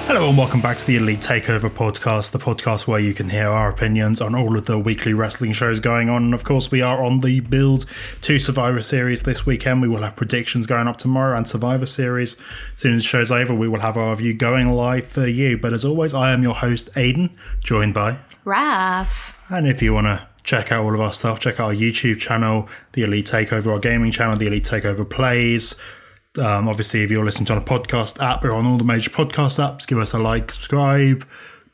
Hello and welcome back to the Elite Takeover Podcast, the podcast where you can hear our opinions on all of the weekly wrestling shows going on. And of course, we are on the build to Survivor Series this weekend. We will have predictions going up tomorrow and Survivor Series. As soon as the show's over, we will have our review going live for you. But as always, I am your host, Aiden, joined by Raph. And if you want to check out all of our stuff, check out our YouTube channel, the Elite Takeover, our gaming channel, the Elite Takeover Plays. Obviously, if you're listening to on a podcast app, we're on all the major podcast apps. Give us a like, subscribe,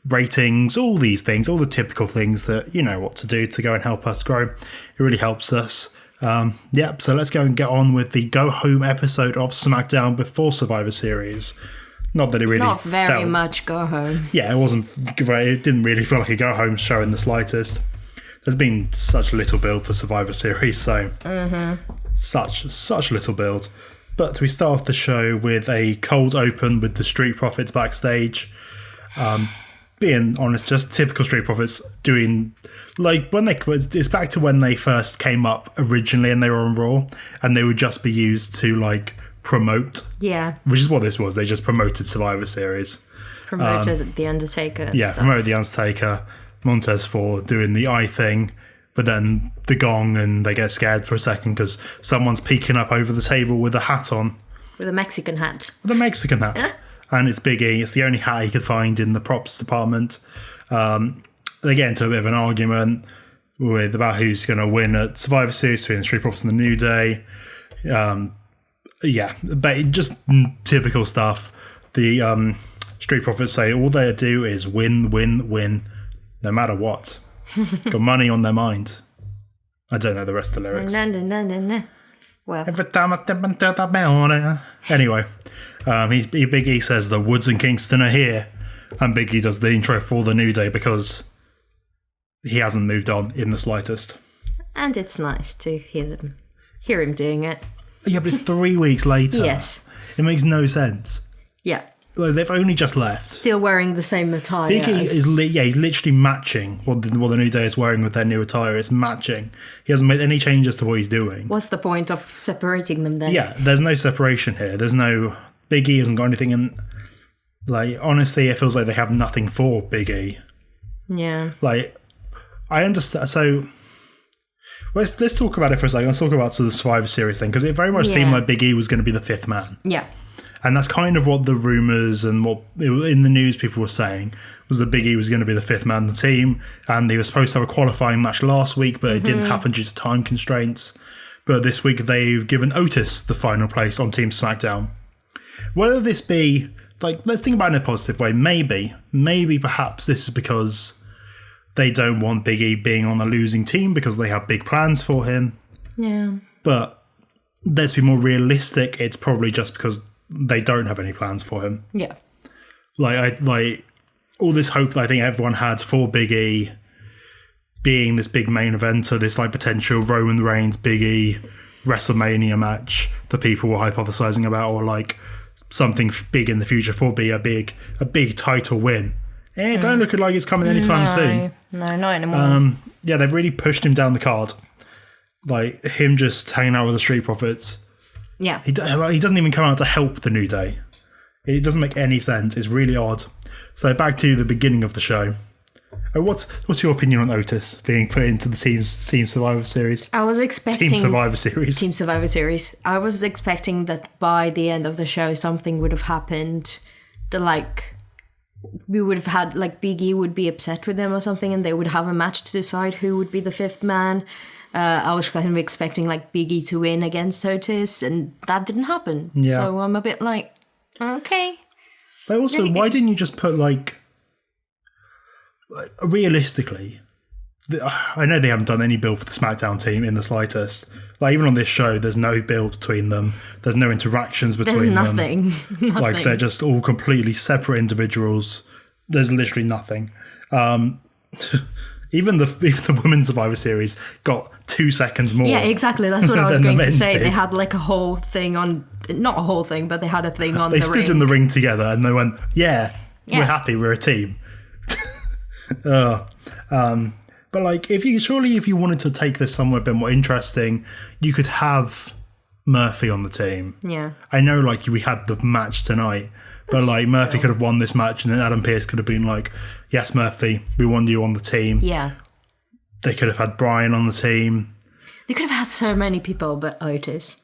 ratings, all these things, all the typical things that you know what to do to go and help us grow. It really helps us. So let's go and get on with the go home episode of Smackdown before Survivor Series. Not that it really Not very much go home. Yeah, it wasn't great. It didn't really feel like a go home show in the slightest. There's been such little build for Survivor Series, so such little build. But we start off the show with a cold open with the Street Profits backstage. Being honest, just typical Street Profits doing like it's back to when they first came up originally and they were on Raw and they would just be used to like promote. Yeah. Which is what this was. They just promoted Survivor Series. Promoted The Undertaker. Promoted The Undertaker. Montez Ford doing the eye thing. But then the gong and they get scared for a second because someone's peeking up over the table with a hat on. With a Mexican hat. And it's Big E. It's the only hat he could find in the props department. They get into a bit of an argument about who's going to win at Survivor Series between the Street Profits and the New Day. But just typical stuff. The Street Profits say all they do is win, win, win, no matter what. Got money on their mind. I don't know the rest of the lyrics. No. Well. Every time I step into the building. Anyway, Big E says the Woods and Kingston are here, and Big E does the intro for the New Day because he hasn't moved on in the slightest. And it's nice to hear him doing it. Yeah, but it's 3 weeks later. Yes. It makes no sense. Yeah. Like, they've only just left. Still wearing the same attire. Big E is he's literally matching what the New Day is wearing with their new attire. It's matching. He hasn't made any changes to what he's doing. What's the point of separating them then? Yeah, there's no separation here. There's no... Big E hasn't got anything in... Like, honestly, it feels like they have nothing for Big E. Yeah. Like, I understand... So, let's talk about it for a second. Let's talk about the Survivor Series thing, because it very much seemed like Big E was going to be the fifth man. Yeah. And that's kind of what the rumours and what in the news people were saying, was that Big E was going to be the fifth man of the team. And they were supposed to have a qualifying match last week, but it didn't happen due to time constraints. But this week they've given Otis the final place on Team Smackdown. Whether this be, like, let's think about it in a positive way. Maybe perhaps this is because they don't want Big E being on a losing team because they have big plans for him. Yeah. But let's be more realistic. It's probably just because they don't have any plans for him. Yeah. Like all this hope that I think everyone had for Big E being this big main eventer, this like potential Roman Reigns Big E WrestleMania match that people were hypothesizing about, or like something big in the future for a big title win. Don't look like it's coming anytime soon. No, not anymore. They've really pushed him down the card. Like him just hanging out with the Street Profits. Yeah. He doesn't even come out to help the New Day. It doesn't make any sense. It's really odd. So back to the beginning of the show. What's your opinion on Otis being put into the Team Survivor Series? I was expecting... Team Survivor Series. I was expecting that by the end of the show something would have happened. We would have had, like, Big E would be upset with them or something and they would have a match to decide who would be the fifth man. I was kind of expecting like Big E to win against Otis, and that didn't happen. Yeah. So I'm a bit like, okay. But also, why didn't you just put like realistically? I know they haven't done any build for the SmackDown team in the slightest. Like even on this show, there's no build between them. There's no interactions between them. There's nothing. Like they're just all completely separate individuals. There's literally nothing. Even the Women's Survivor Series got 2 seconds more. Yeah, exactly. That's what I was going to say. Did. They had like a whole thing on, not a whole thing, but they had a thing on the ring. They stood in the ring together and they went, yeah, we're happy, we're a team. But like, if you wanted to take this somewhere a bit more interesting, you could have Murphy on the team. Yeah. I know like we had the match tonight, But like Murphy could have won this match, and then Adam Pearce could have been like, "Yes, Murphy, we want you on the team." Yeah. They could have had Brian on the team. They could have had so many people, but Otis.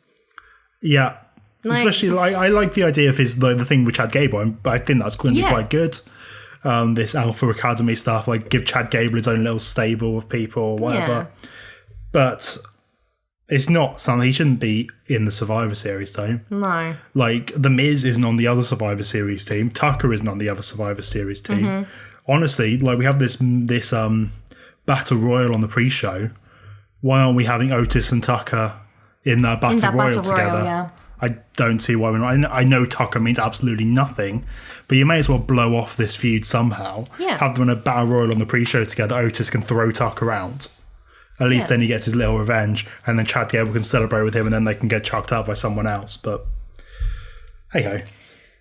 Yeah. Especially, I like the idea of his the thing with Chad Gable. I think that's going to be quite good. This Alpha Academy stuff, like give Chad Gable his own little stable of people or whatever. Yeah. But it's not something he shouldn't be in the Survivor Series team. No. Like The Miz isn't on the other Survivor Series team. Tucker isn't on the other Survivor Series team. Honestly, like we have this Battle Royal on the pre-show. Why aren't we having Otis and Tucker in that Battle Royal together? Yeah. I don't see why we're not. I know Tucker means absolutely nothing, but you may as well blow off this feud somehow. Yeah. Have them in a Battle Royal on the pre-show together. Otis can throw Tucker out. At least then he gets his little revenge, and then Chad Gable can celebrate with him, and then they can get chucked out by someone else. But hey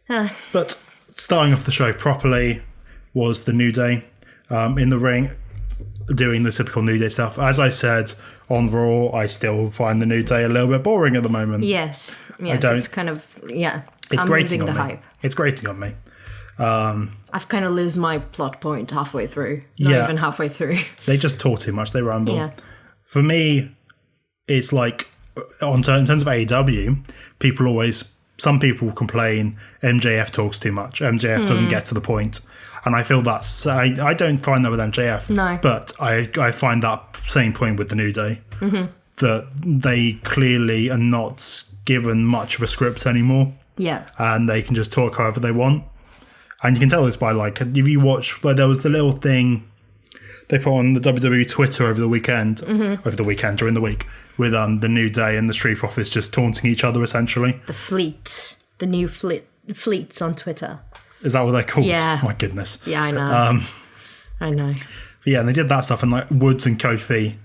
ho. But starting off the show properly was the New Day in the ring, doing the typical New Day stuff. As I said on Raw, I still find the New Day a little bit boring at the moment. Yes, it's kind of, It's I'm grating losing on the me. hype. It's grating on me. I've kind of lose my plot point halfway through. Not even halfway through. They just talk too much. They ramble. Yeah. For me, it's like, in terms of AEW, some people complain MJF talks too much. MJF doesn't get to the point. And I feel I don't find that with MJF. No. But I find that same point with the New Day. That they clearly are not given much of a script anymore. Yeah. And they can just talk however they want. And you can tell this by, like, if you watch, like, there was the little thing they put on the WWE Twitter over the weekend, during the week, with the New Day and the Street Profits just taunting each other, essentially. The new fleets on Twitter. Is that what they're called? Yeah. My goodness. Yeah, I know. I know. Yeah, and they did that stuff, and like Woods and Kofi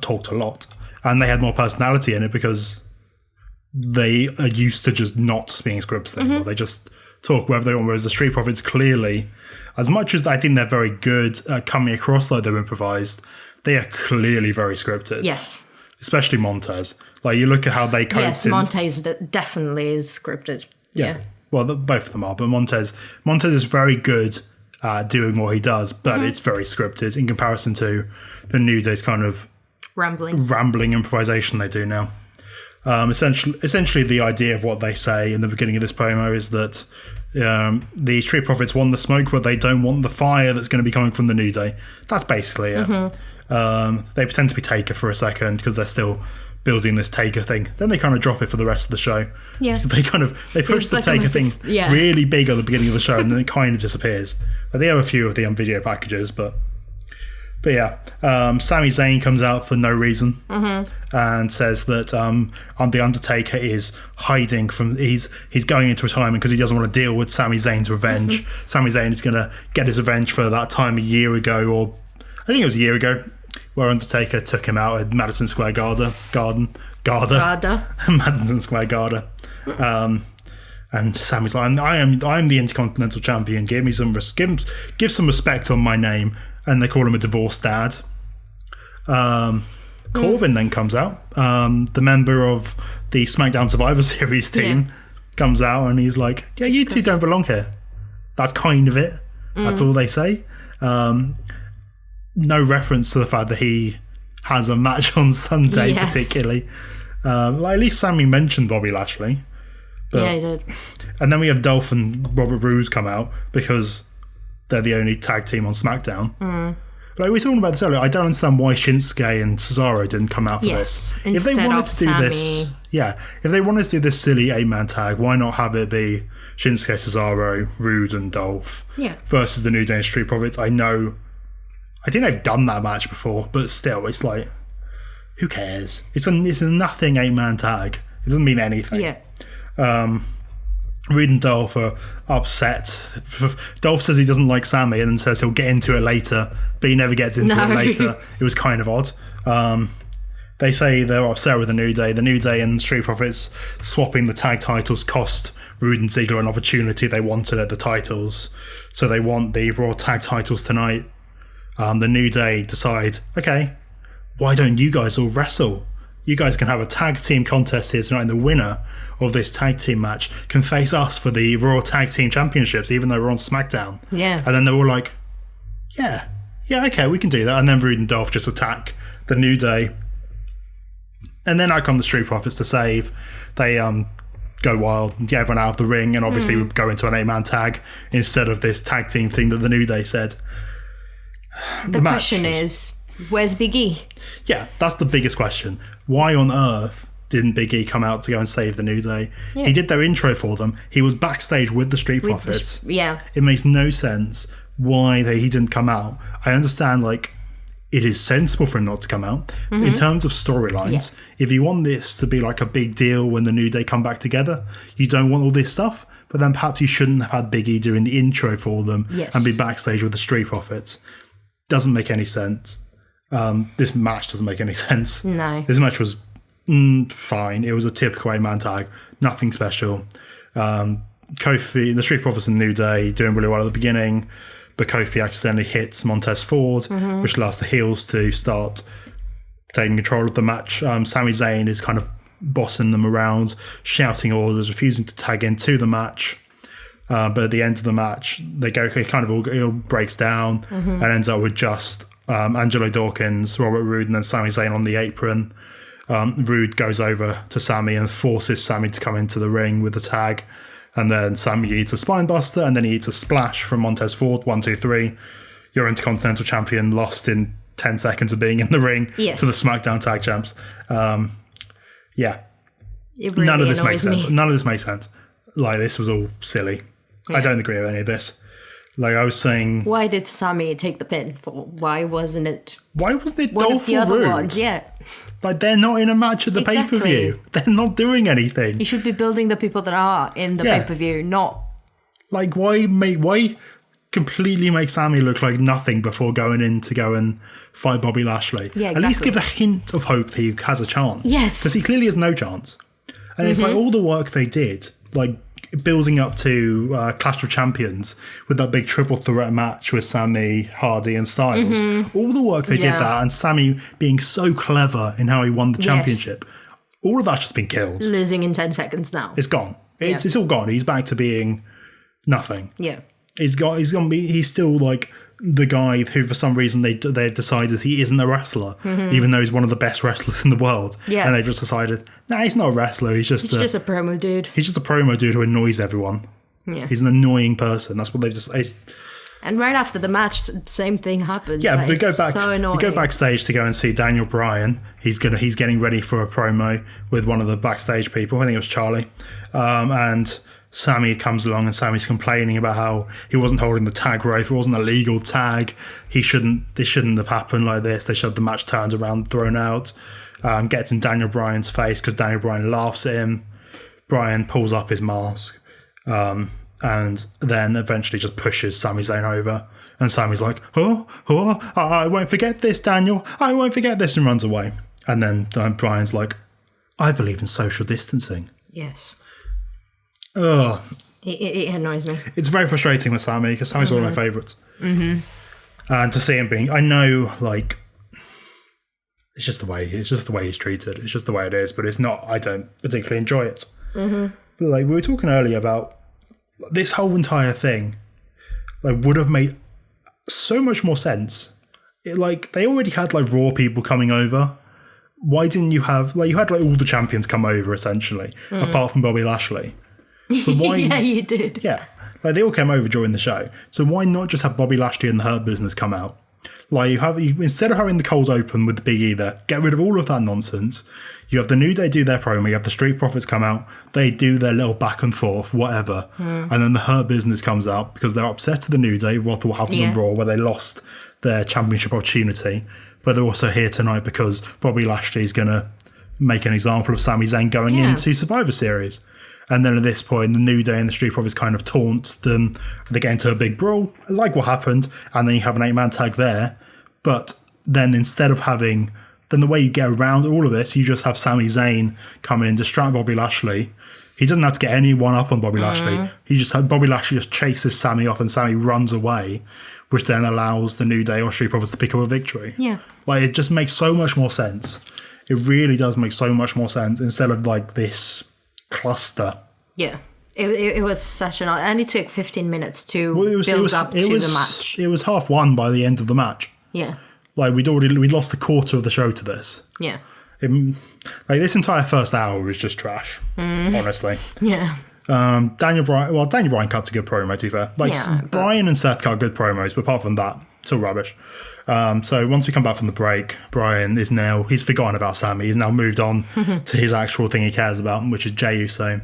talked a lot, and they had more personality in it because they are used to just not being scripts anymore. They just talk wherever they want, whereas the Street Profits clearly, as much as I think they're very good at coming across like they're improvised, they are clearly very scripted. Yes. Especially Montez. Like, you look at how they coped Montez definitely is scripted. Yeah. Well, both of them are, but Montez is very good at doing what he does, but it's very scripted in comparison to the New Day's kind of rambling improvisation they do now. Essentially, the idea of what they say in the beginning of this promo is that the Street Profits want the smoke, but they don't want the fire that's going to be coming from the New Day. That's basically it. They pretend to be Taker for a second because they're still building this Taker thing. Then they kind of drop it for the rest of the show. Yeah. They push the Taker thing really big at the beginning of the show, and then it kind of disappears. They have a few of the video packages, but yeah, Sami Zayn comes out for no reason and says that the Undertaker is hiding from he's going into retirement because he doesn't want to deal with Sami Zayn's revenge. Sami Zayn is going to get his revenge for that time a year ago, or I think it was a year ago, where Undertaker took him out at Madison Square Garden. Madison Square Garden. And Sammy's like, I am the Intercontinental Champion. Give me some give some respect on my name. And they call him a divorced dad. Corbin then comes out. The member of the SmackDown Survivor Series team comes out, and he's like, "Yeah, you two don't belong here." That's kind of it. That's all they say. No reference to the fact that he has a match on Sunday, particularly. At least Sammy mentioned Bobby Lashley. But, yeah, he did. And then we have Dolph and Robert Roode come out because they're the only tag team on SmackDown. Like we were talking about this earlier, I don't understand why Shinsuke and Cesaro didn't come out for this. If they wanted to do this, if they wanted to do this silly 8-man tag, why not have it be Shinsuke, Cesaro, Roode, and Dolph versus the New Day and Street Profits? I think they've done that match before, but still, it's like, who cares? It's a nothing 8-man tag. It doesn't mean anything. Yeah. Roode and Dolph are upset. Dolph says he doesn't like Sammy and then says he'll get into it later, but he never gets into it later. It was kind of odd. They say they're upset with the New Day. The New Day and Street Profits swapping the tag titles cost Roode and Ziggler an opportunity they wanted at the titles. So they want the Raw tag titles tonight. The New Day decide, okay, why don't you guys all wrestle? you guys can have a tag team contest here tonight, and the winner of this tag team match can face us for the Raw Tag Team Championships, even though we're on SmackDown. Yeah. And then they were like, yeah, okay, we can do that. And then Rude and Dolph just attack the New Day. And then out come the Street Profits to save. They go wild, get everyone out of the ring, and obviously go into an 8-man tag instead of this tag team thing that the New Day said. The question is, where's Big E? Yeah, that's the biggest question. Why on earth didn't Big E come out to go and save the New Day? Yeah. He did their intro for them. He was backstage with the Street Profits. Yeah. It makes no sense why he didn't come out. I understand, like, it is sensible for him not to come out. In terms of storylines, if you want this to be like a big deal when the New Day come back together, you don't want all this stuff, but then perhaps you shouldn't have had Big E doing the intro for them and be backstage with the Street Profits. Doesn't make any sense. This match doesn't make any sense. No. This match was fine. It was a typical 8-man tag. Nothing special. Kofi, the Street Profits and New Day doing really well at the beginning, but Kofi accidentally hits Montez Ford, which allows the heels to start taking control of the match. Sami Zayn is kind of bossing them around, shouting orders, refusing to tag into the match. But at the end of the match, it all breaks down and ends up with just Angelo Dawkins, Robert Roode, and then Sami Zayn on the apron. Roode goes over to Sami and forces Sami to come into the ring with the tag. And then Sami eats a spinebuster, and then he eats a splash from Montez Ford. 1, 2, 3. Your Intercontinental Champion lost in 10 seconds of being in the ring to the SmackDown Tag Champs. Yeah. Really None of this makes me. sense. None of this makes sense. Like, this was all silly. I don't agree with any of this. Like I was saying... Why did Sami take the pin? Why wasn't it one of the other Roode? ones? Yeah. Like, they're not in a match at the pay-per-view. They're not doing anything. You should be building the people that are in the pay-per-view, not... Like, why completely make Sami look like nothing before going in to go and fight Bobby Lashley? Yeah, exactly. At least give a hint of hope that he has a chance. Yes. Because he clearly has no chance. And it's like all the work they did, like building up to Clash of Champions with that big triple threat match with Sami, Hardy and Styles. All the work they did that, and Sami being so clever in how he won the championship. All of that's just been killed. Losing in 10 seconds now. It's gone. It's all gone. He's back to being nothing. Yeah. He's still like the guy who for some reason they've decided he isn't a wrestler, even though he's one of the best wrestlers in the world. Yeah. And they've just decided, nah, he's not a wrestler. He's just a promo dude. He's just a promo dude who annoys everyone. Yeah. He's an annoying person. That's what they've just... And right after the match, same thing happens. Yeah, like, we go back. So annoying. We go backstage to go and see Daniel Bryan. He's getting ready for a promo with one of the backstage people. I think it was Charlie, and Sami comes along and Sami's complaining about how he wasn't holding the tag rope. It wasn't a legal tag. This shouldn't have happened like this. They should have the match turned around, thrown out. Gets in Daniel Bryan's face because Daniel Bryan laughs at him. Bryan pulls up his mask. And then eventually just pushes Sami Zayn over. And Sami's like, I won't forget this, Daniel. I won't forget this, and runs away. And then Bryan's like, I believe in social distancing. Yes. Ugh. It annoys me. It's very frustrating with Sami, because Sami's one of my favourites. And to see him being, I know, like, it's just the way he's treated. It's just the way it is, but it's not, I don't particularly enjoy it. But like, we were talking earlier about this whole entire thing, like, would have made so much more sense. Like, they already had, like, Raw people coming over. Why didn't you have, like, you had, like, all the champions come over, essentially, apart from Bobby Lashley. So why... Yeah, you did. Yeah. Like, they all came over during the show. So why not just have Bobby Lashley and the Hurt Business come out? Like, instead of having the cold open with the Big E there, get rid of all of that nonsense. You have the New Day do their promo, you have the Street Profits come out, they do their little back and forth, whatever. And then the Hurt Business comes out because they're upset to the New Day with what happened on Raw, where they lost their championship opportunity. But they're also here tonight because Bobby Lashley's going to make an example of Sami Zayn going into Survivor Series. And then at this point, the New Day and the Street Profits kind of taunt them. They get into a big brawl, like what happened, and then you have an 8-man tag there. But then instead of having... Then the way you get around all of this, you just have Sami Zayn come in, distract Bobby Lashley. He doesn't have to get anyone up on Bobby Lashley. He just had Bobby Lashley just chases Sami off and Sami runs away, which then allows the New Day or Street Profits to pick up a victory. Yeah. Like, it just makes so much more sense. It really does make so much more sense instead of like this cluster. Yeah. It was such an... And it took 15 minutes to build up to the match. It was half won by the end of the match. Yeah. Like, we'd lost a quarter of the show to this. Yeah. Like, this entire first hour was just trash, honestly. Yeah. Daniel Bryan cuts a good promo, to be fair. Like, Bryan and Seth cut good promos, but apart from that, it's all rubbish. So once we come back from the break, Bryan he's forgotten about Sammy. He's now moved on to his actual thing he cares about, which is Jey Uso.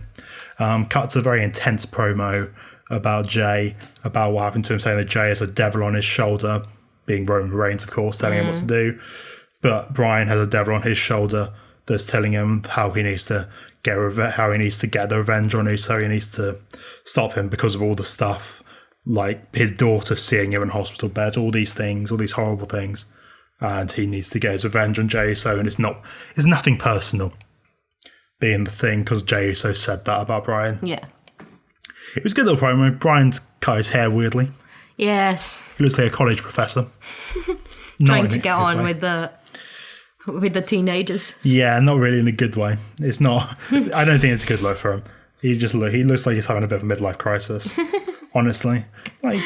Cuts a very intense promo about Jey, about what happened to him, saying that Jey has a devil on his shoulder, being Roman Reigns, of course, telling him what to do. But Bryan has a devil on his shoulder that's telling him how he needs to get the revenge on Uso. He needs to stop him because of all the stuff, like his daughter seeing him in hospital bed, all these horrible things, and he needs to get his revenge on Jey Uso. And it's nothing personal, being the thing, because Jey Uso said that about Bryan. Yeah, it was a good little promo. Bryan's cut his hair weirdly. Yes, he looks like a college professor trying to get on with the teenagers. Yeah, not really in a good way. It's not. I don't think it's a good look for him. He looks like he's having a bit of a midlife crisis. Honestly, like,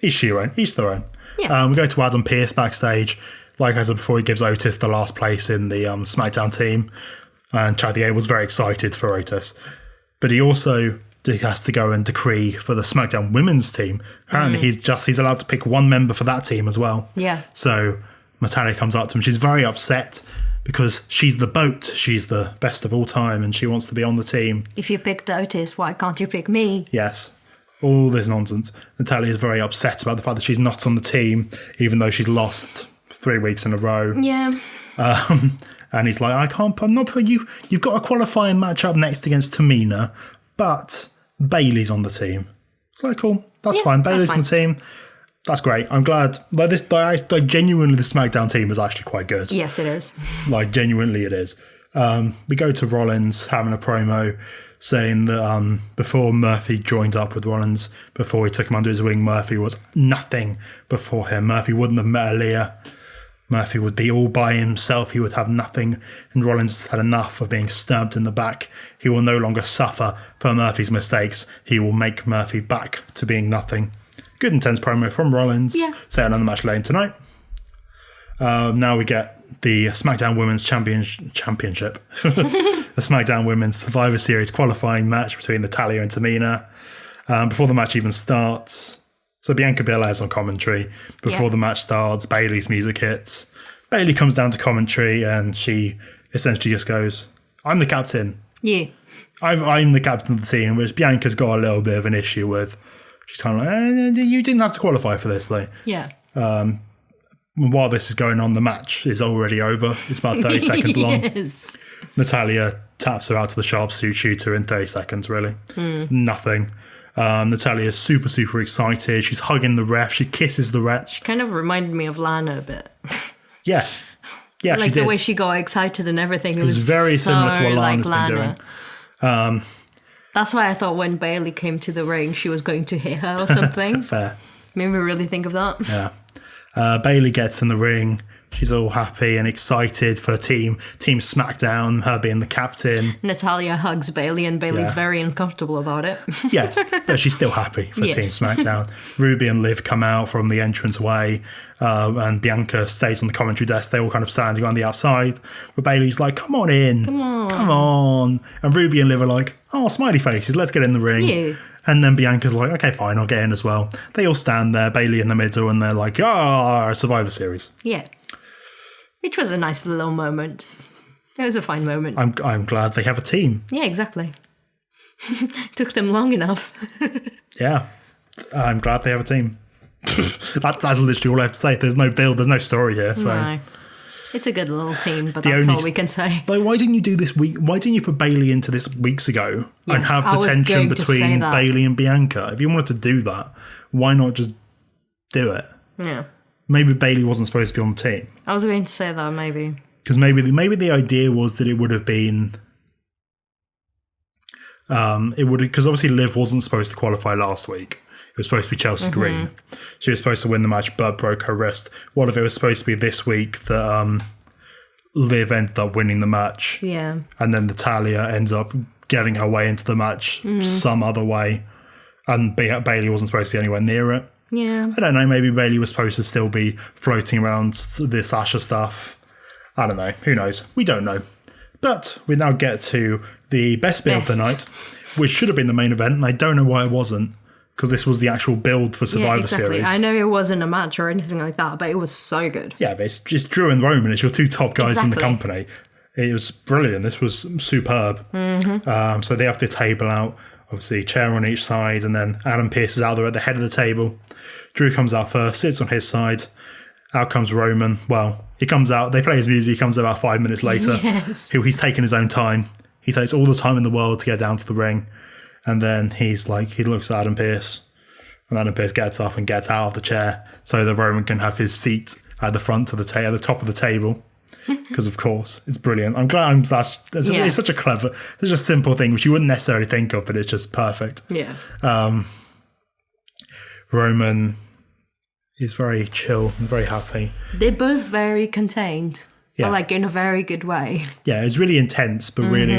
each their own. Yeah. We go to Adam Pearce backstage. Like I said before, he gives Otis the last place in the SmackDown team, and Chad Gable's very excited for Otis, but he also has to go and decree for the SmackDown women's team. Apparently, he's allowed to pick one member for that team as well. Yeah. So Natalya comes up to him. She's very upset because she's the BOAT. She's the best of all time, and she wants to be on the team. If you picked Otis, why can't you pick me? Yes. All this nonsense. Natalya is very upset about the fact that she's not on the team, even though she's lost 3 weeks in a row. Yeah. And he's like, I'm not putting you. You've got a qualifying match up next against Tamina, but Bayley's on the team. It's like, cool. That's fine. Bayley's on the team. That's great. I'm glad. Like, genuinely, the SmackDown team is actually quite good. Yes, it is. Like, genuinely, it is. We go to Rollins having a promo saying that before Murphy joined up with Rollins, before he took him under his wing, Murphy was nothing before him. Murphy wouldn't have met Aaliyah. Murphy would be all by himself. He would have nothing. And Rollins had enough of being stabbed in the back. He will no longer suffer for Murphy's mistakes. He will make Murphy back to being nothing. Good intense promo from Rollins. Yeah. Set on the match lane tonight. Now we get the SmackDown Women's Championship. The SmackDown Women's Survivor Series qualifying match between Natalya and Tamina. Before the match even starts, so Bianca Belair's on commentary. Before the match starts, Bayley's music hits. Bayley comes down to commentary and she essentially just goes, I'm the captain. Yeah. I'm the captain of the team, which Bianca's got a little bit of an issue with. She's kind of like, you didn't have to qualify for this, though. Yeah. While this is going on, the match is already over. It's about 30 seconds long. Yes. Natalya taps her out to the sharpsuit shooter in 30 seconds, really. It's nothing. Natalya is super, super excited. She's hugging the ref. She kisses the ref. She kind of reminded me of Lana a bit. Yes. Yeah, like she did. The way she got excited and everything. It was very so similar to what like Lana's been Lana. doing. That's why I thought when Bayley came to the ring, she was going to hit her or something. Fair. Made me really think of that. Yeah. Bayley gets in the ring. She's all happy and excited for Team SmackDown, her being the captain. Natalya hugs Bayley and Bayley's very uncomfortable about it. Yes, but she's still happy for Team SmackDown. Ruby and Liv come out from the entranceway, and Bianca stays on the commentary desk. They're all kind of standing on the outside. But Bayley's like, come on in. Come on. And Ruby and Liv are like, oh, smiley faces, let's get in the ring. Yeah. And then Bianca's like, okay, fine, I'll get in as well. They all stand there, Bayley in the middle, and they're like, Survivor Series. Yeah. Which was a nice little moment. It was a fine moment. I'm glad they have a team. Yeah, exactly. Took them long enough. Yeah. I'm glad they have a team. That's literally all I have to say. There's no build, there's no story here. So. No. It's a good little team, but that's all we can say. Like, why didn't you do this week? Why didn't you put Bayley into this weeks ago and have the tension between Bayley and Bianca? If you wanted to do that, why not just do it? Yeah. Maybe Bayley wasn't supposed to be on the team. I was going to say that, maybe. Because maybe the idea was that it would have been... Because obviously Liv wasn't supposed to qualify last week. It was supposed to be Chelsea Green. She was supposed to win the match, but broke her wrist. What if it was supposed to be this week that Liv ended up winning the match. Yeah. And then Natalya ends up getting her way into the match some other way. And Bayley wasn't supposed to be anywhere near it. Yeah. I don't know, maybe Bayley was supposed to still be floating around the Sasha stuff. I don't know. Who knows? We don't know. But we now get to the best bit of the night, which should have been the main event, and I don't know why it wasn't, because this was the actual build for Survivor Series. I know it wasn't a match or anything like that, but it was so good. Yeah, but it's just Drew and Roman. It's your two top guys in the company. It was brilliant. This was superb. So they have the table out, obviously chair on each side, and then Adam Pearce is out there at the head of the table. Drew comes out first, sits on his side. Out comes Roman. Well, he comes out, they play his music, he comes about 5 minutes later. Yes. He's taking his own time. He takes all the time in the world to get down to the ring. And then he looks at Adam Pearce. And Adam Pearce gets up and gets out of the chair so that Roman can have his seat at the front of the at the top of the table. Because, of course, it's brilliant. I'm glad it's such a clever, such a simple thing, which you wouldn't necessarily think of, but it's just perfect. Yeah. Roman is very chill and very happy. They're both very contained, but like in a very good way. Yeah, it's really intense, but really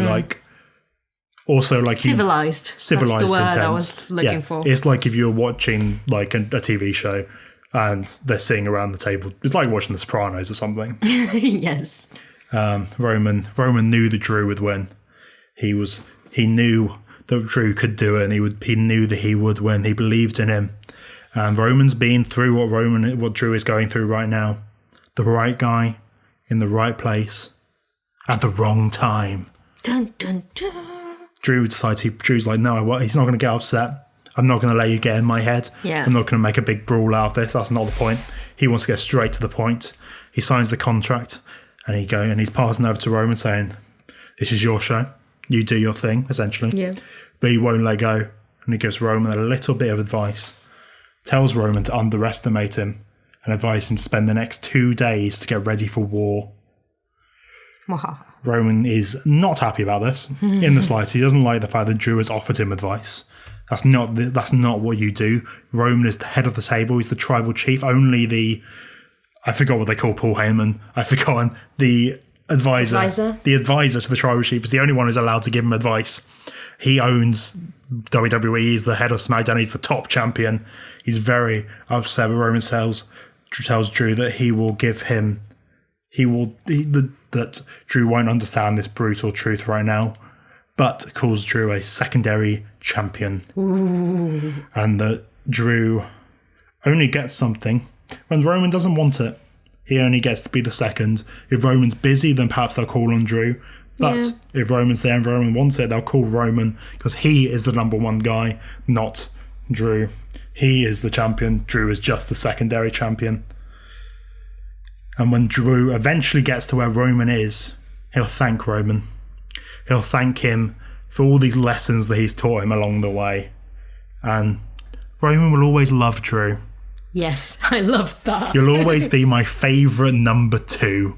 also like civilized. That's the word intense. I was looking for. It's like if you're watching like a TV show and they're sitting around the table. It's like watching The Sopranos or something. Yes. Roman knew that Drew would win. He knew that Drew could do it, and he knew that he would win. He believed in him. And Roman's been through what Drew is going through right now. The right guy in the right place at the wrong time. Dun, dun, dun. Drew's like, no, he's not going to get upset. I'm not going to let you get in my head. Yeah. I'm not going to make a big brawl out of this. That's not the point. He wants to get straight to the point. He signs the contract and he's passing over to Roman saying, this is your show. You do your thing, essentially. Yeah. But he won't let go. And he gives Roman a little bit of advice. Tells Roman to underestimate him and advises him to spend the next 2 days to get ready for war. Wow. Roman is not happy about this in the slightest. He doesn't like the fact that Drew has offered him advice. That's not what you do. Roman is the head of the table. He's the tribal chief. Only I forgot what they call Paul Heyman. I've forgotten. The advisor. The advisor to the tribal chief is the only one who's allowed to give him advice. He owns WWE. He's the head of Smackdown. He's the top champion. He's very upset. But Roman tells Drew that that Drew won't understand this brutal truth right now, but calls Drew a secondary champion. Ooh. And that Drew only gets something when Roman doesn't want it. He only gets to be the second. If Roman's busy, then perhaps they'll call on Drew. But if Roman's there and Roman wants it, they'll call Roman because he is the number one guy, not Drew. He is the champion. Drew is just the secondary champion. And when Drew eventually gets to where Roman is, he'll thank Roman. He'll thank him for all these lessons that he's taught him along the way. And Roman will always love Drew. Yes, I love that. You'll always be my favourite number 2.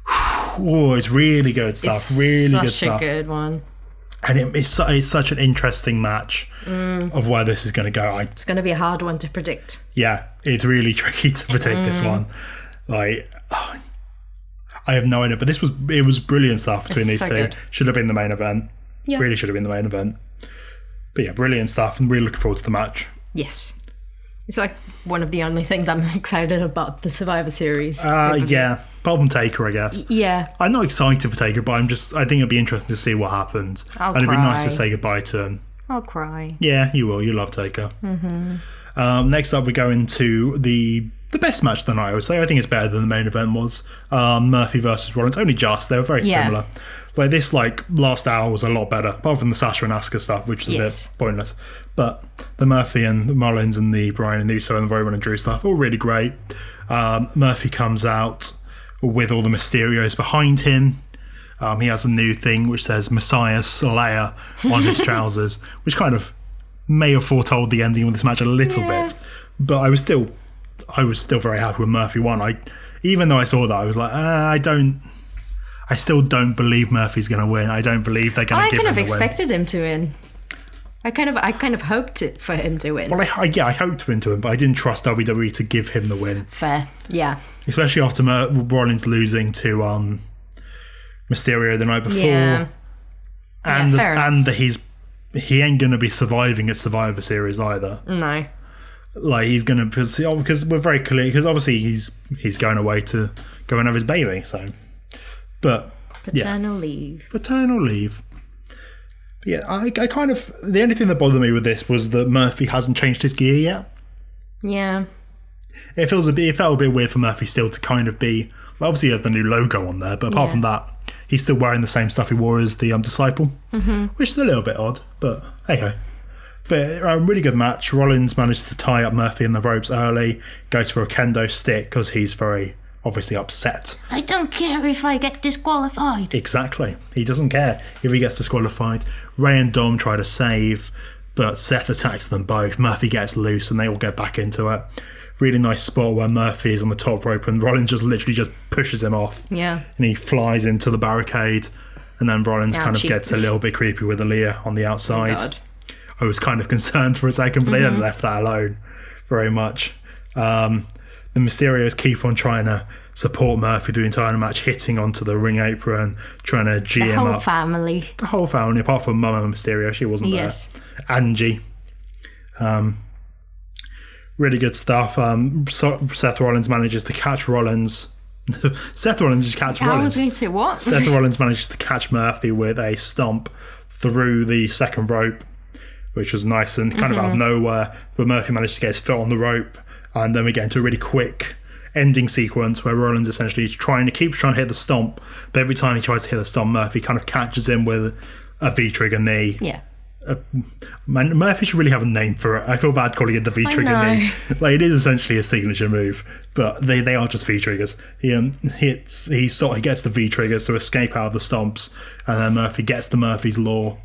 Oh, it's really good stuff. It's really good such stuff. a good one. And it's such an interesting match of where this is going to go. It's going to be a hard one to predict. Yeah, it's really tricky to predict this one. Like, I have no idea, but it was brilliant stuff between these two. Good. Should have been the main event. Yeah. Really should have been the main event. But yeah, brilliant stuff, and really looking forward to the match. Yes. It's like one of the only things I'm excited about the Survivor Series. Yeah. Apart from Taker, I guess. Yeah. I'm not excited for Taker, but I think it'd be interesting to see what happens. And it'd be nice to say goodbye to him. I'll cry. Yeah, you will. You love Taker. Mm-hmm. Next up, we go into the best match of the night, I would say. I think it's better than the main event was. Murphy versus Rollins. Only just. They were very similar. Like this, last hour was a lot better, apart from the Sasha and Asuka stuff, which is a bit pointless. But the Murphy and the Rollins and the Bryan and Uso and the Roman and Drew stuff, all really great. Murphy comes out with all the Mysterios behind him. He has a new thing which says Messiah Slayer on his trousers, which kind of may have foretold the ending of this match a little bit. But I was still very happy when Murphy won. Even though I saw that, I was like, I still don't believe Murphy's going to win. I don't believe they're going to give him the win. I kind of expected him to win. I kind of hoped it for him to win. Well, I hoped for him to win, but I didn't trust WWE to give him the win. Fair, yeah. Especially after Rollins losing to Mysterio the night before. Yeah. And he ain't going to be surviving at Survivor Series either. No. Like, he's going to... Because we're very clear... Because obviously he's going away to go and have his baby, so... But, Paternal leave. Paternal leave. But yeah, I kind of... The only thing that bothered me with this was that Murphy hasn't changed his gear yet. Yeah. It felt a bit weird for Murphy still to kind of be... Well, obviously he has the new logo on there, but apart from that, he's still wearing the same stuff he wore as the Disciple, which is a little bit odd, but hey-ho. But a really good match. Rollins managed to tie up Murphy in the ropes early, goes for a kendo stick because he's very obviously upset. I don't care if I get disqualified. Exactly. He doesn't care if he gets disqualified. Ray and Dom try to save, but Seth attacks them both. Murphy gets loose and they all get back into it. Really nice spot where Murphy is on the top rope and Rollins just literally just pushes him off. Yeah. And he flies into the barricade, and then Rollins kind of gets a little bit creepy with Aaliyah on the outside. Oh God. I was kind of concerned for a second, but they hadn't left that alone very much. The Mysterios keep on trying to support Murphy through the entire match, hitting onto the ring apron, trying to G him up. The whole family, apart from Mama Mysterio, she wasn't there. Angie. Really good stuff. Seth Rollins manages to catch Rollins. Seth Rollins catch Rollins. I was going to say, what? Seth Rollins manages to catch Murphy with a stomp through the second rope, which was nice and kind of out of nowhere. But Murphy managed to get his foot on the rope, and then we get into a really quick ending sequence where Rollins essentially keeps trying to hit the stomp, but every time he tries to hit the stomp, Murphy kind of catches him with a V-trigger knee. Yeah. Murphy should really have a name for it. I feel bad calling it the V-trigger knee. Like, it is essentially a signature move, but they are just V-triggers. He gets the V-triggers to escape out of the stomps, and then Murphy gets to Murphy's Law,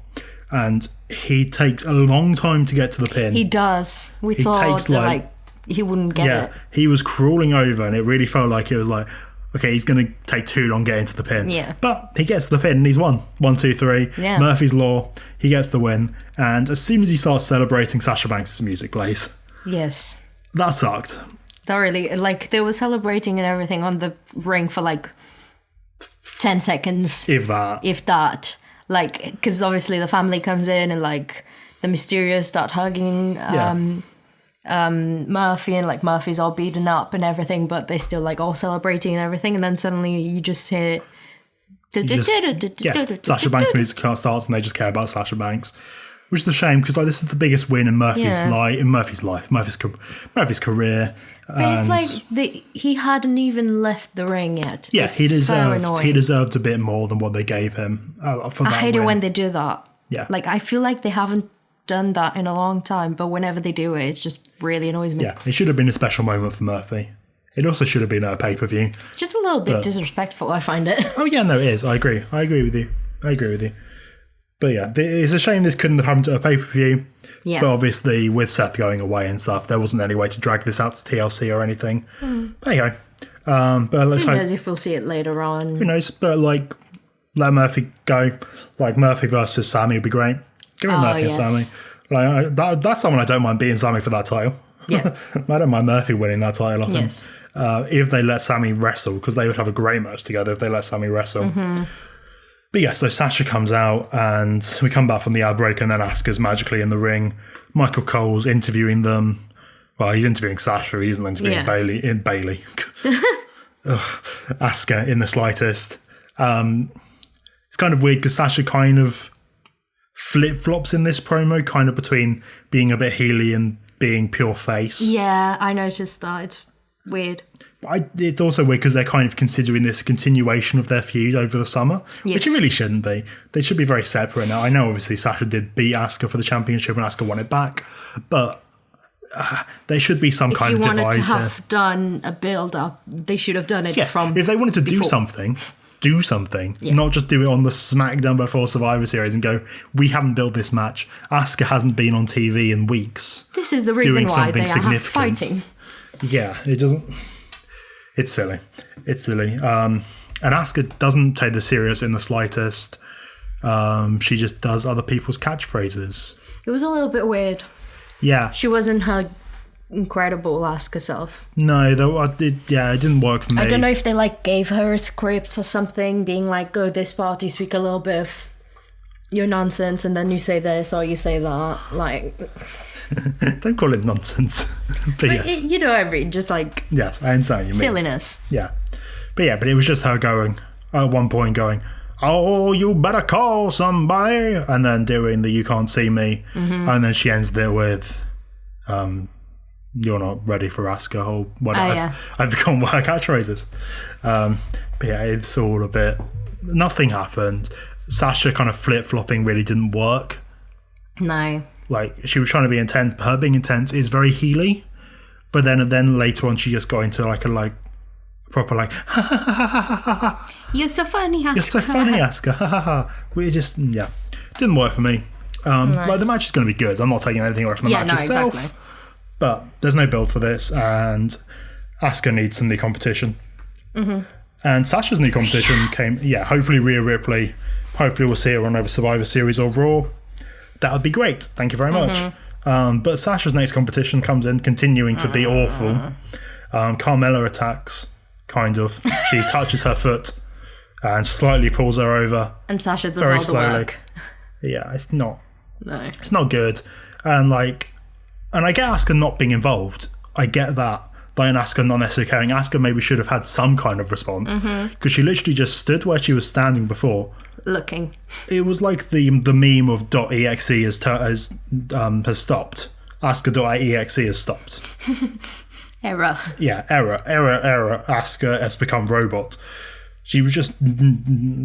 and he takes a long time to get to the pin. He does. We thought that he wouldn't get it. He was crawling over, and it really felt like it was like, okay, he's going to take too long getting to the pin. Yeah. But he gets the pin and he's won. 1, 2, 3. Yeah. Murphy's Law. He gets the win. And as soon as he starts celebrating, Sasha Banks' music plays. Yes. That sucked. That really, they were celebrating and everything on the ring for 10 seconds. If that. Because obviously the family comes in and the Mysterios start hugging Murphy, and Murphy's all beaten up and everything, but they're still all celebrating and everything, and then suddenly you just hear Sasha Banks' music starts and they just care about Sasha Banks, which is a shame because this is the biggest win in Murphy's career. But it's he hadn't even left the ring yet. Yeah, he deserved a bit more than what they gave him for that. I hate it when they do that. Yeah, I feel like they haven't done that in a long time, but whenever they do it just really annoys me. Yeah, it should have been a special moment for Murphy. It also should have been a pay-per-view. Just a little bit disrespectful, I find it. Oh yeah, no, it is. I agree with you. But yeah, it's a shame this couldn't have happened at a pay-per-view. Yeah. But obviously, with Seth going away and stuff, there wasn't any way to drag this out to TLC or anything. But anyway. But let's Who knows if we'll see it later on. Who knows? But let Murphy go. Murphy versus Sammy would be great. Give me Murphy and Sammy. That's someone I don't mind being Sammy for that title. Yeah. I don't mind Murphy winning that title off him. Yes. If they let Sammy wrestle, because they would have a great match together if they let Sammy wrestle. But yeah, so Sasha comes out and we come back from the ad break, and then Asuka's magically in the ring. Michael Cole's interviewing them. Well, he's interviewing Sasha. He isn't interviewing Bailey. Asuka in the slightest. It's kind of weird because Sasha kind of flip-flops in this promo, kind of between being a bit heely and being pure face. Yeah, I noticed that. It's weird. It's also weird because they're kind of considering this a continuation of their feud over the summer, which it really shouldn't be. They should be very separate now. I know obviously Sasha did beat Asuka for the championship and Asuka won it back, but there should be some kind of divide. If you wanted to have done a build-up, they should have done it from if they wanted to do something, not just do it on the Smackdown before Survivor Series and go, we haven't built this match. Asuka hasn't been on TV in weeks. This is the reason why they are fighting. Yeah, it doesn't... It's silly. And Asuka doesn't take this serious in the slightest. She just does other people's catchphrases. It was a little bit weird. Yeah. She wasn't her incredible Asuka self. No, though it didn't work for me. I don't know if they like gave her a script or something, being like, go this part, you speak a little bit of your nonsense, and then you say this or you say that. Like, don't call it nonsense. But yes. You know what I mean? Just like, yes, I understand what you mean. Silliness. Yeah. But it was just her going, at one point going, oh, you better call somebody, and then doing the you can't see me, and then she ends there with, you're not ready for Asuka, or whatever. I've become what her catchphrase is. But it's all a bit, nothing happened. Sasha kind of flip-flopping really didn't work. No. Like, she was trying to be intense, but her being intense is very heely. But then later on, she just got into like a proper like, you're so funny, Asuka. You're so funny, Asuka. We just, didn't work for me. Like, the match is going to be good. I'm not taking anything away from the match itself. Exactly. But there's no build for this, and Asuka needs some new competition. And Sasha's new competition came, hopefully Rhea Ripley. Hopefully we'll see her on over Survivor Series or Raw. That would be great. Thank you very much. But Sasha's next competition comes in, continuing to be awful. Carmella attacks, kind of. She touches her foot and slightly pulls her over. And Sasha does all the work. Yeah, it's not. No. It's not good. And I get Asuka not being involved. I get that. Like, and Asuka not necessarily caring. Asuka maybe should have had some kind of response. Because she literally just stood where she was standing before. Looking. It was like the meme of .exe has stopped. Asuka.exe has stopped. Error. Yeah, error. Asuka has become robot. She was just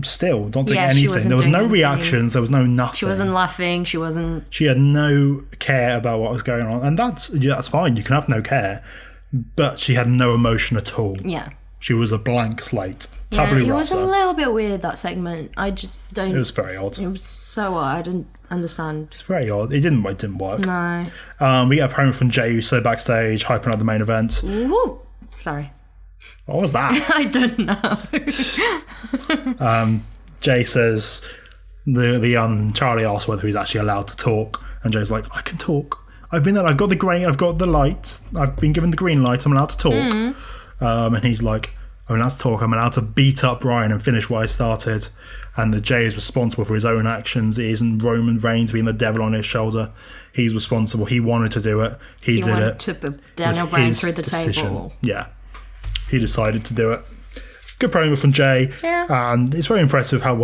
still, not doing anything. There was no reactions. There was no nothing. She wasn't laughing. She had no care about what was going on. And that's fine. You can have no care. But she had no emotion at all. Yeah. She was a blank slate. It was a little bit weird, that segment. I just don't... It was very odd. It was so odd. I didn't understand. It's very odd. It didn't work. No. We get a promo from Jey Uso backstage, hyping up the main event. Ooh. Sorry. What was that? I don't know. Jey says... Charlie asks whether he's actually allowed to talk. And Jey's like, I can talk. I've been there. I've got the light. I've been given the green light. I'm allowed to talk. And he's like, I'm allowed to talk. I'm allowed to beat up Bryan and finish what I started. And the Jey is responsible for his own actions. It isn't Roman Reigns being the devil on his shoulder. He's responsible. He wanted to do it. He did it. To put Daniel Bryan through the table. Yeah. He decided to do it. Good promo from Jey. Yeah. And it's very impressive how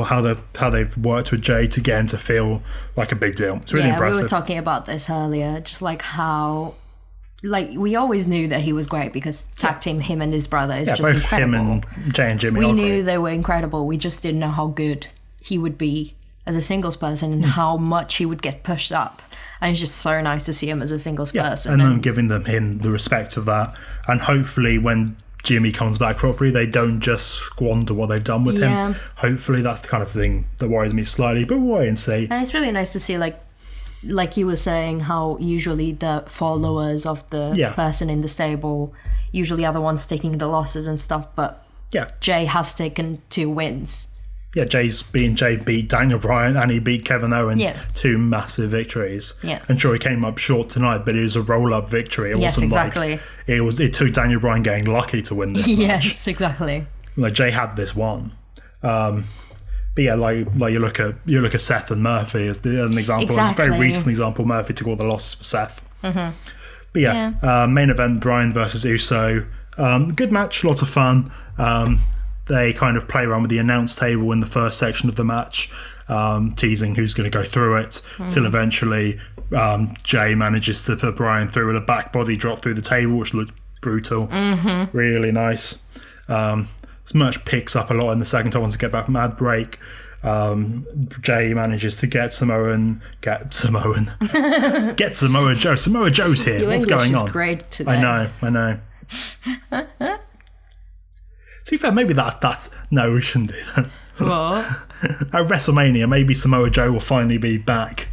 they've worked with Jey to get him to feel like a big deal. It's really impressive. We were talking about this earlier, just like how, like, we always knew that he was great because tag team him and his brother is just both incredible. Him and Jey and Jimmy. We knew they were incredible. We just didn't know how good he would be as a singles person and how much he would get pushed up. And it's just so nice to see him as a singles person. And then giving him the respect of that. And hopefully when Jimmy comes back properly, they don't just squander what they've done with him. Hopefully that's the kind of thing that worries me slightly, but we'll wait and see. And it's really nice to see, like you were saying, how usually the followers of the person in the stable usually are the ones taking the losses and stuff, but Jey has taken 2 wins. Yeah, Jey beat Daniel Bryan and he beat Kevin Owens. 2 massive victories. Yeah. And sure, he came up short tonight, but it was a roll-up victory. It wasn't exactly. It took Daniel Bryan getting lucky to win this match. Yes, exactly. Like, Jey had this one. But yeah, like you look at Seth and Murphy as an example. Exactly. It's a very recent example. Murphy took all the losses for Seth. But main event, Bryan versus Uso. Good match, lots of fun. They kind of play around with the announce table in the first section of the match, teasing who's going to go through it, till eventually Jey manages to put Bryan through with a back body drop through the table, which looked brutal. Really nice. This match picks up a lot in the second time once we get back from ad break. Jey manages to get Samoa Joe. Samoa Joe's here. Your What's English going on? Is great today. I know. To be fair, maybe that's no, we shouldn't do that. What? At WrestleMania, maybe Samoa Joe will finally be back,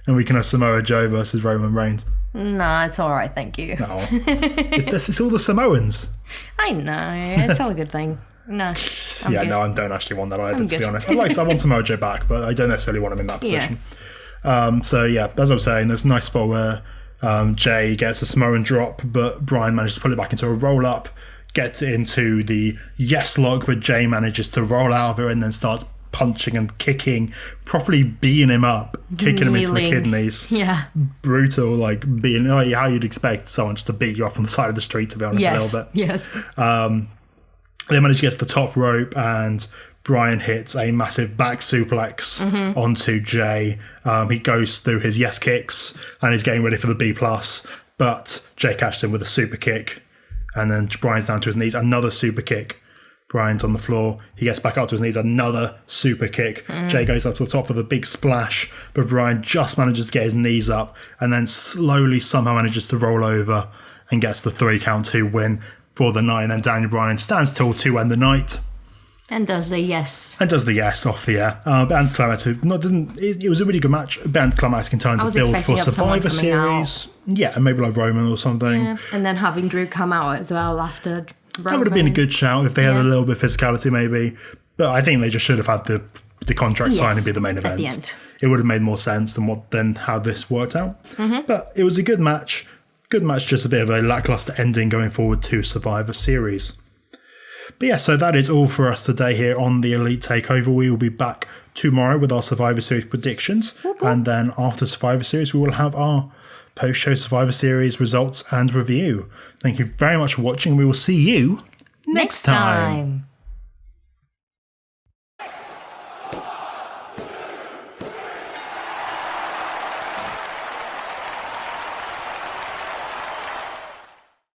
and we can have Samoa Joe versus Roman Reigns. No, it's all right, thank you. No, it's all the Samoans. I know, it's all a good thing. No, I don't actually want that either. To be honest, I want Samoa Joe back, but I don't necessarily want him in that position. So yeah, as I was saying, there's a nice spot where Jay gets a Samoan drop, but Brian manages to pull it back into a roll up, gets it into the yes lock, but Jay manages to roll out of it and then starts punching and kicking, properly beating him up, kicking him into the kidneys. Yeah. Brutal, like being how you'd expect someone just to beat you up on the side of the street, to be honest, a little bit. Yes. They manage to get to the top rope and Brian hits a massive back suplex onto Jay. He goes through his yes kicks and he's getting ready for the B+, but Jay catches him with a super kick and then Brian's down to his knees, another super kick. Brian's on the floor. He gets back up to his knees, another super kick. Jay goes up to the top with a big splash, but Brian just manages to get his knees up and then slowly somehow manages to roll over and gets the 3 count 2 win for the night. And then Daniel Bryan stands tall to end the night. And does the yes. Off the air. But anticlimactic. It was a really good match. But anticlimactic in terms of build for Survivor Series. Yeah, maybe like Roman or something. Yeah. And then having Drew come out as well after Roman. That would have been a good shout if they had a little bit of physicality, maybe. But I think they just should have had the contract signing be the main event. At the end. It would have made more sense than how this worked out. But it was a good match. Good match, just a bit of a lackluster ending going forward to Survivor Series. But yeah, so that is all for us today here on the Elite Takeover. We will be back tomorrow with our Survivor Series predictions. And then after Survivor Series, we will have our post-show Survivor Series results and review. Thank you very much for watching. We will see you next time.